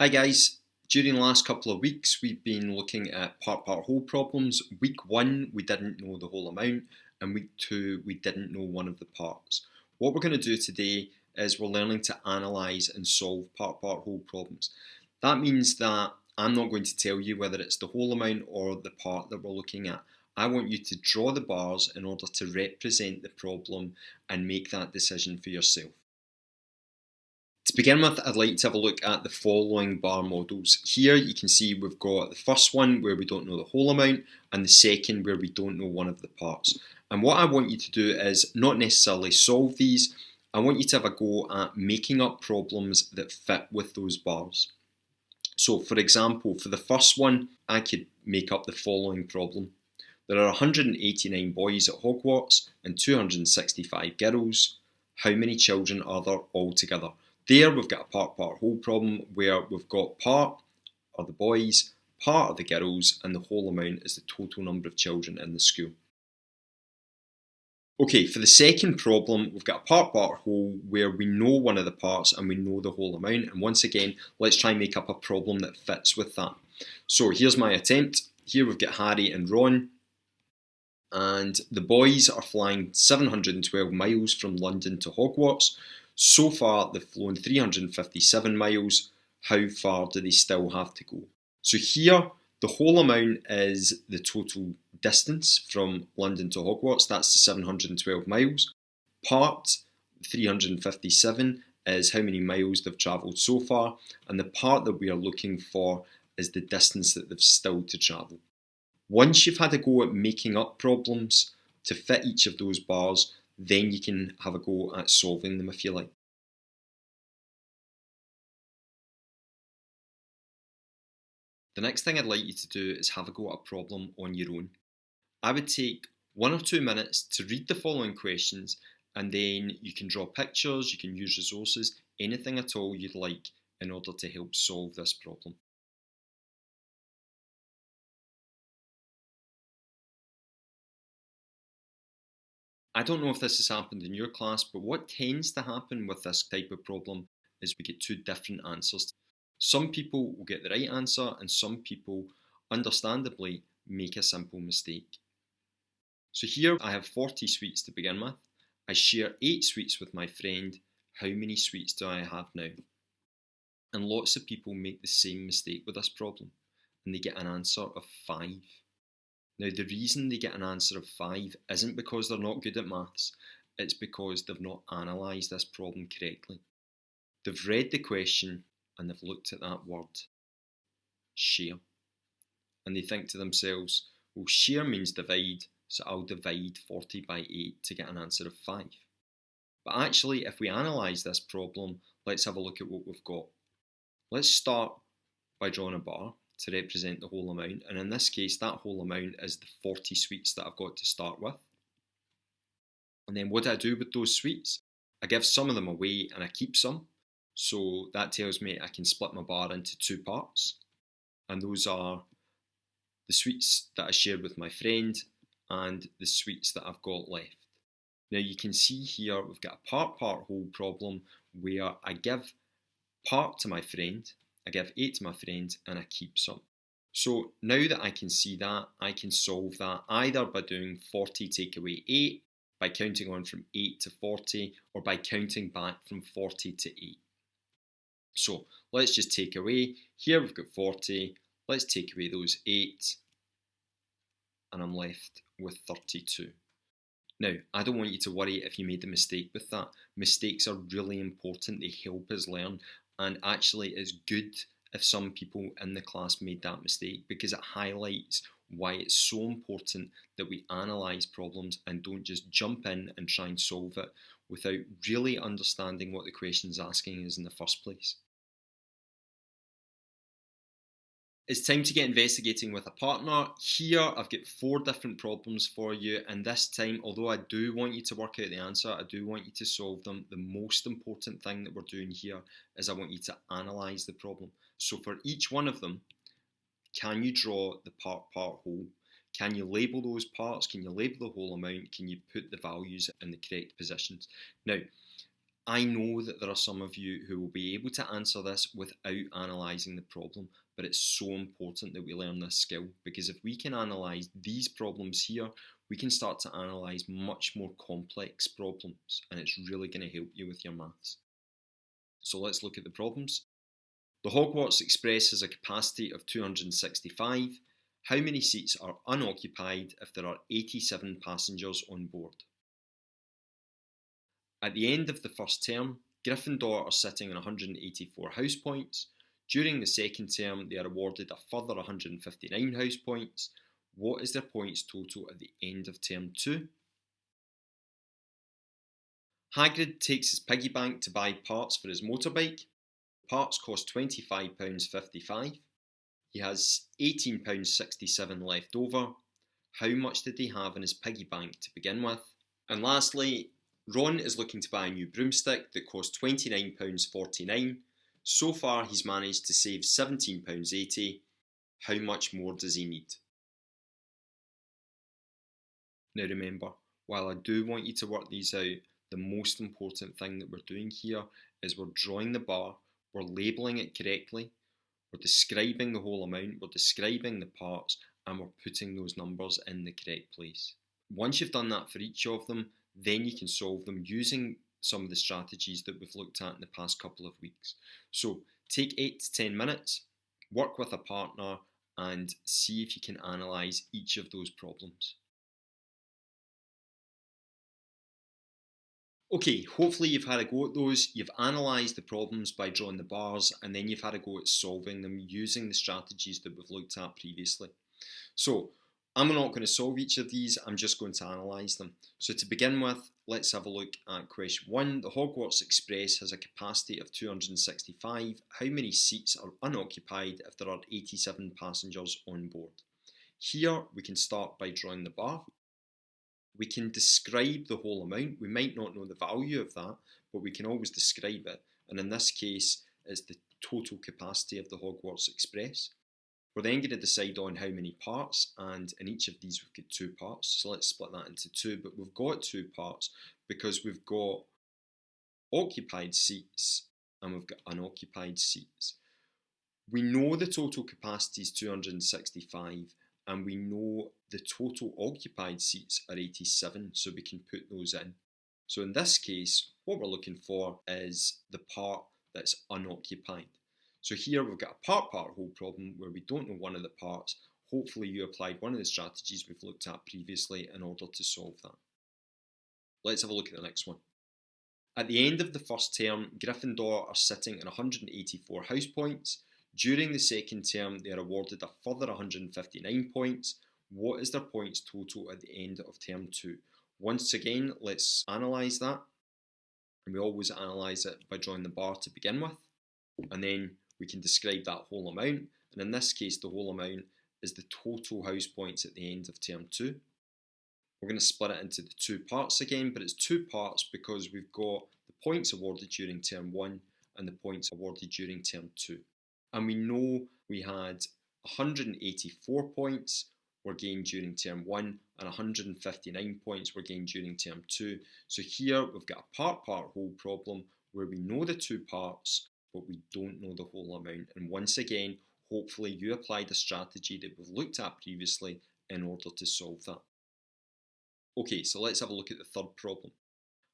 Hi guys, during the last couple of weeks we've been looking at part whole problems. Week 1 we didn't know the whole amount, and week 2 we didn't know one of the parts. What we're going to do today is we're learning to analyse and solve part whole problems. That means that I'm not going to tell you whether it's the whole amount or the part that we're looking at. I want you to draw the bars in order to represent the problem and make that decision for yourself. To begin with, I'd like to have a look at the following bar models. Here you can see we've got the first one where we don't know the whole amount, and the second where we don't know one of the parts. And what I want you to do is not necessarily solve these, I want you to have a go at making up problems that fit with those bars. So for example, for the first one, I could make up the following problem. There are 189 boys at Hogwarts and 265 girls. How many children are there altogether? There we've got a part whole problem where we've got part are the boys, part are the girls, and the whole amount is the total number of children in the school. Okay, for the second problem, we've got a part whole where we know one of the parts and we know the whole amount. And once again, let's try and make up a problem that fits with that. So here's my attempt. Here we've got Harry and Ron, and the boys are flying 712 miles from London to Hogwarts. So far, they've flown 357 miles. How far do they still have to go? So here, the whole amount is the total distance from London to Hogwarts. That's the 712 miles. Part 357 is how many miles they've travelled so far. And the part that we are looking for is the distance that they've still to travel. Once you've had a go at making up problems to fit each of those bars, then you can have a go at solving them if you like. The next thing I'd like you to do is have a go at a problem on your own. I would take 1 or 2 minutes to read the following questions, and then you can draw pictures, you can use resources, anything at all you'd like in order to help solve this problem. I don't know if this has happened in your class, but what tends to happen with this type of problem is we get two different answers. Some people will get the right answer, and some people, understandably, make a simple mistake. So here I have 40 sweets to begin with. I share 8 sweets with my friend. How many sweets do I have now? And lots of people make the same mistake with this problem, and they get an answer of 5. Now, the reason they get an answer of 5 isn't because they're not good at maths, it's because they've not analysed this problem correctly. They've read the question and they've looked at that word, share. And they think to themselves, well, share means divide, so I'll divide 40 by 8 to get an answer of 5. But actually, if we analyse this problem, let's have a look at what we've got. Let's start by drawing a bar to represent the whole amount, and in this case that whole amount is the 40 sweets that I've got to start with. And then what do I do with those sweets? I give some of them away and I keep some, so that tells me I can split my bar into 2 parts, and those are the sweets that I shared with my friend and the sweets that I've got left. Now you can see here we've got a part whole problem where I give part to my friend, I give 8 to my friend, and I keep some. So now that I can see that, I can solve that either by doing 40 take away 8, by counting on from 8 to 40, or by counting back from 40 to 8. So let's just take away, here we've got 40, let's take away those 8, and I'm left with 32. Now, I don't want you to worry if you made a mistake with that. Mistakes are really important, they help us learn, and actually it's good if some people in the class made that mistake, because it highlights why it's so important that we analyse problems and don't just jump in and try and solve it without really understanding what the question is asking us in the first place. It's time to get investigating with a partner. Here I've got 4 different problems for you, and this time, although I do want you to work out the answer, I do want you to solve them, the most important thing that we're doing here is I want you to analyse the problem. So for each one of them, can you draw the part whole? Can you label those parts? Can you label the whole amount? Can you put the values in the correct positions? Now, I know that there are some of you who will be able to answer this without analysing the problem, but it's so important that we learn this skill, because if we can analyse these problems here, we can start to analyse much more complex problems, and it's really going to help you with your maths. So let's look at the problems. The Hogwarts Express has a capacity of 265. How many seats are unoccupied if there are 87 passengers on board? At the end of the first term, Gryffindor are sitting on 184 house points. During the second term, they are awarded a further 159 house points. What is their points total at the end of term 2? Hagrid takes his piggy bank to buy parts for his motorbike. Parts cost £25.55. He has £18.67 left over. How much did he have in his piggy bank to begin with? And lastly, Ron is looking to buy a new broomstick that costs £29.49. So far he's managed to save £17.80. How much more does he need? Now remember, while I do want you to work these out, the most important thing that we're doing here is we're drawing the bar, we're labelling it correctly, we're describing the whole amount, we're describing the parts, and we're putting those numbers in the correct place. Once you've done that for each of them, then you can solve them using some of the strategies that we've looked at in the past couple of weeks. So take 8 to 10 minutes, work with a partner, and see if you can analyse each of those problems. Okay, hopefully you've had a go at those, you've analysed the problems by drawing the bars, and then you've had a go at solving them using the strategies that we've looked at previously. So, I'm not going to solve each of these, I'm just going to analyse them. So to begin with, let's have a look at question 1. The Hogwarts Express has a capacity of 265. How many seats are unoccupied if there are 87 passengers on board? Here we can start by drawing the bar. We can describe the whole amount. We might not know the value of that, but we can always describe it. And in this case, it's the total capacity of the Hogwarts Express. We're then going to decide on how many parts, and in each of these we've got 2 parts. So let's split that into 2, but we've got 2 parts because we've got occupied seats and we've got unoccupied seats. We know the total capacity is 265, and we know the total occupied seats are 87, so we can put those in. So in this case, what we're looking for is the part that's unoccupied. So here we've got a part whole problem where we don't know one of the parts. Hopefully you applied one of the strategies we've looked at previously in order to solve that. Let's have a look at the next one. At the end of the first term, Gryffindor are sitting on 184 house points. During the second term, they are awarded a further 159 points. What is their points total at the end of term 2? Once again, let's analyse that. And we always analyse it by drawing the bar to begin with. And then we can describe that whole amount. And in this case, the whole amount is the total house points at the end of term 2. We're going to split it into the 2 parts again, but it's 2 parts because we've got the points awarded during term 1 and the points awarded during term 2. And we know we had 184 points were gained during term 1 and 159 points were gained during term 2. So here we've got a part whole problem where we know the 2 parts, but we don't know the whole amount. And once again, hopefully you applied a strategy that we've looked at previously in order to solve that. Okay, so let's have a look at the third problem.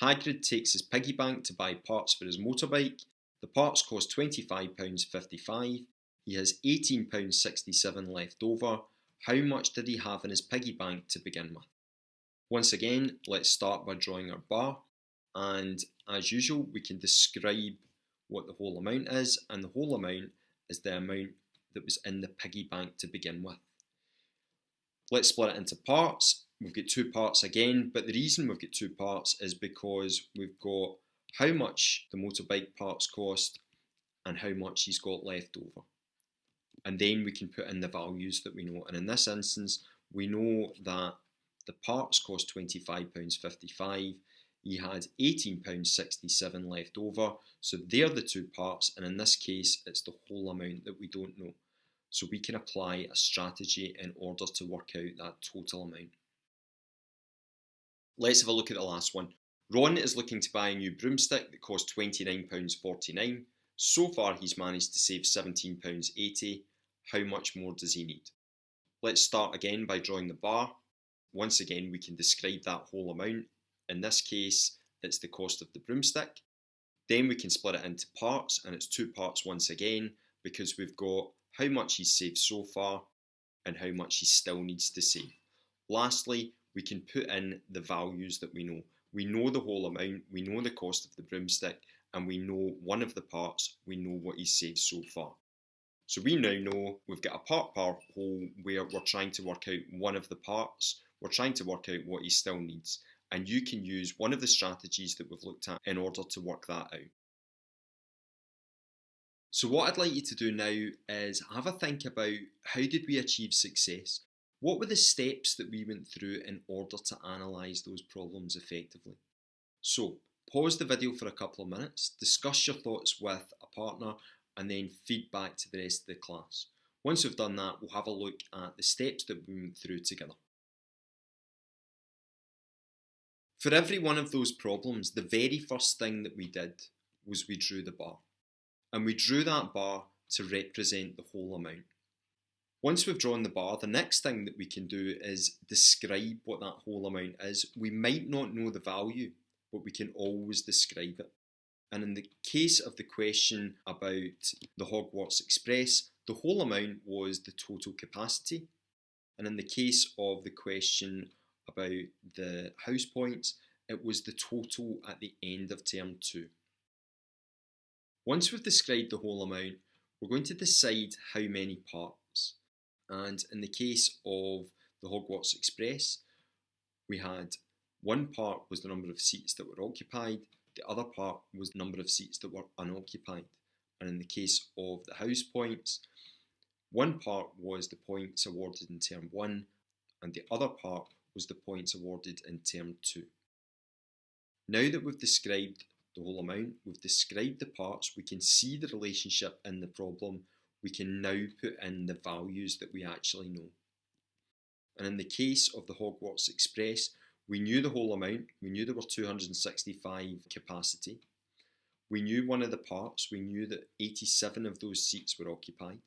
Hagrid takes his piggy bank to buy parts for his motorbike. The parts cost £25.55. He has £18.67 left over. How much did he have in his piggy bank to begin with? Once again, let's start by drawing our bar. And as usual, we can describe what the whole amount is, and the whole amount is the amount that was in the piggy bank to begin with. Let's split it into parts. We've got 2 parts again, but the reason we've got 2 parts is because we've got how much the motorbike parts cost and how much he's got left over. And then we can put in the values that we know. And in this instance, we know that the parts cost £25.55. He had £18.67 left over. So they're the 2 parts. And in this case, it's the whole amount that we don't know. So we can apply a strategy in order to work out that total amount. Let's have a look at the last one. Ron is looking to buy a new broomstick that costs £29.49. So far he's managed to save £17.80. How much more does he need? Let's start again by drawing the bar. Once again, we can describe that whole amount. In this case, it's the cost of the broomstick. Then we can split it into parts, and it's two parts once again, because we've got how much he's saved so far and how much he still needs to save. Lastly, we can put in the values that we know. We know the whole amount, we know the cost of the broomstick, and we know one of the parts, we know what he's saved so far. So we now know we've got a part whole where we're trying to work out one of the parts, we're trying to work out what he still needs, and you can use one of the strategies that we've looked at in order to work that out. So what I'd like you to do now is have a think about how did we achieve success? What were the steps that we went through in order to analyse those problems effectively? So pause the video for a couple of minutes, discuss your thoughts with a partner, and then feed back to the rest of the class. Once we've done that, we'll have a look at the steps that we went through together. For every one of those problems, the very first thing that we did was we drew the bar. And we drew that bar to represent the whole amount. Once we've drawn the bar, the next thing that we can do is describe what that whole amount is. We might not know the value, but we can always describe it. And in the case of the question about the Hogwarts Express, the whole amount was the total capacity. And in the case of the question about the house points, it was the total at the end of term 2. Once we've described the whole amount, we're going to decide how many parts. And in the case of the Hogwarts Express, we had one part was the number of seats that were occupied, the other part was the number of seats that were unoccupied. And in the case of the house points, one part was the points awarded in term 1, and the other part was the points awarded in term 2. Now that we've described the whole amount, we've described the parts, we can see the relationship in the problem, we can now put in the values that we actually know. And in the case of the Hogwarts Express, we knew the whole amount, we knew there were 265 capacity, we knew one of the parts, we knew that 87 of those seats were occupied.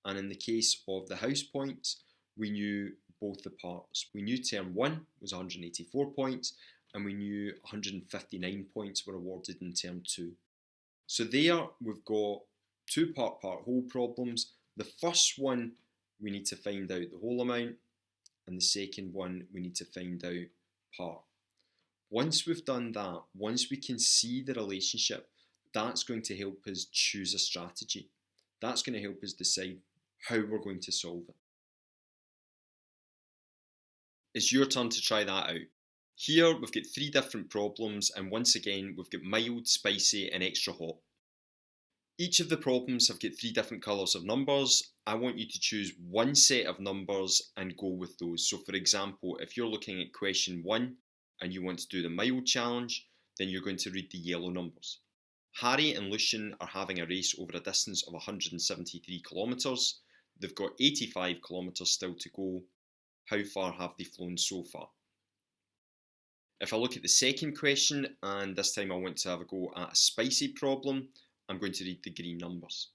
And in the case of the house points, we knew both the parts. We knew term 1 was 184 points, and we knew 159 points were awarded in term 2. So there we've got two part whole problems. The first one we need to find out the whole amount, and the second one we need to find out part. Once we've done that, once we can see the relationship, that's going to help us choose a strategy. That's going to help us decide how we're going to solve it. It's your turn to try that out. Here we've got 3 different problems, and once again we've got mild, spicy and extra hot. Each of the problems have got 3 different colours of numbers. I want you to choose one set of numbers and go with those. So for example, if you're looking at question 1 and you want to do the mild challenge, then you're going to read the yellow numbers. Harry and Lucian are having a race over a distance of 173 kilometres. They've got 85 kilometres still to go. How far have they flown so far? If I look at the second question, and this time I want to have a go at a spicy problem, I'm going to read the green numbers.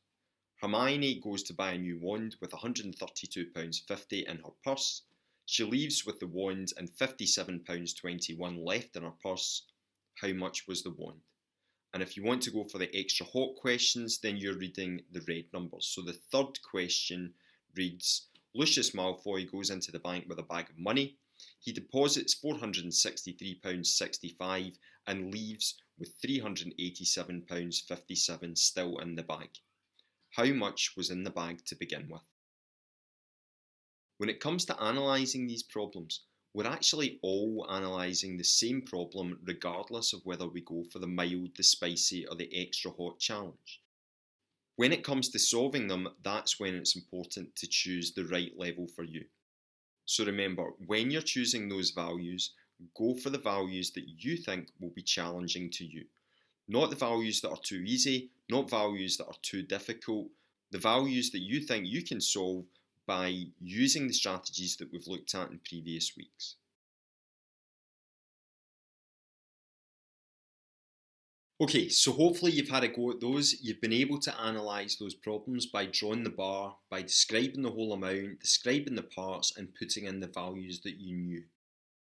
Hermione goes to buy a new wand with £132.50 in her purse. She leaves with the wand and £57.21 left in her purse. How much was the wand? And if you want to go for the extra hot questions, then you're reading the red numbers. So the third question reads, Lucius Malfoy goes into the bank with a bag of money. He deposits £463.65 and leaves with £387.57 still in the bag. How much was in the bag to begin with? When it comes to analysing these problems, we're actually all analysing the same problem regardless of whether we go for the mild, the spicy or the extra hot challenge. When it comes to solving them, that's when it's important to choose the right level for you. So remember, when you're choosing those values, go for the values that you think will be challenging to you. Not the values that are too easy, not values that are too difficult, the values that you think you can solve by using the strategies that we've looked at in previous weeks. Okay, so hopefully you've had a go at those. You've been able to analyse those problems by drawing the bar, by describing the whole amount, describing the parts, and putting in the values that you knew.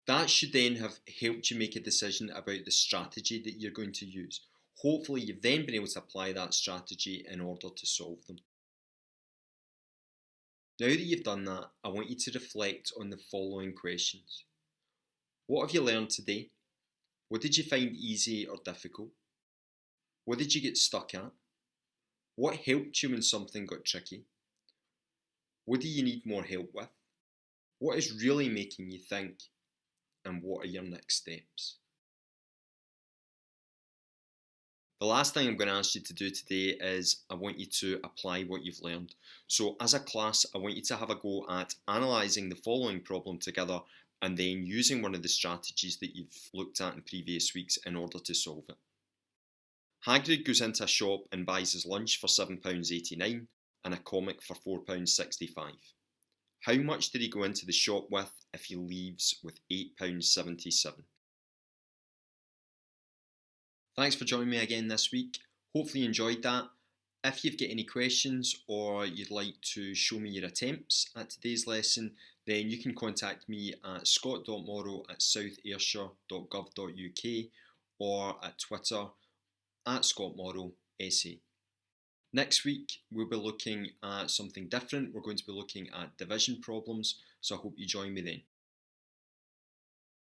That should then have helped you make a decision about the strategy that you're going to use. Hopefully you've then been able to apply that strategy in order to solve them. Now that you've done that, I want you to reflect on the following questions. What have you learned today? What did you find easy or difficult? What did you get stuck at? What helped you when something got tricky? What do you need more help with? What is really making you think? And what are your next steps? The last thing I'm going to ask you to do today is I want you to apply what you've learned. So as a class, I want you to have a go at analysing the following problem together and then using one of the strategies that you've looked at in previous weeks in order to solve it. Hagrid goes into a shop and buys his lunch for £7.89 and a comic for £4.65. How much did he go into the shop with if he leaves with £8.77? Thanks for joining me again this week. Hopefully you enjoyed that. If you've got any questions or you'd like to show me your attempts at today's lesson, then you can contact me at scott.morrow@southayrshire.gov.uk or at Twitter at scottmorrowsa. Next week we'll be looking at something different. We're going to be looking at division problems, so I hope you join me then.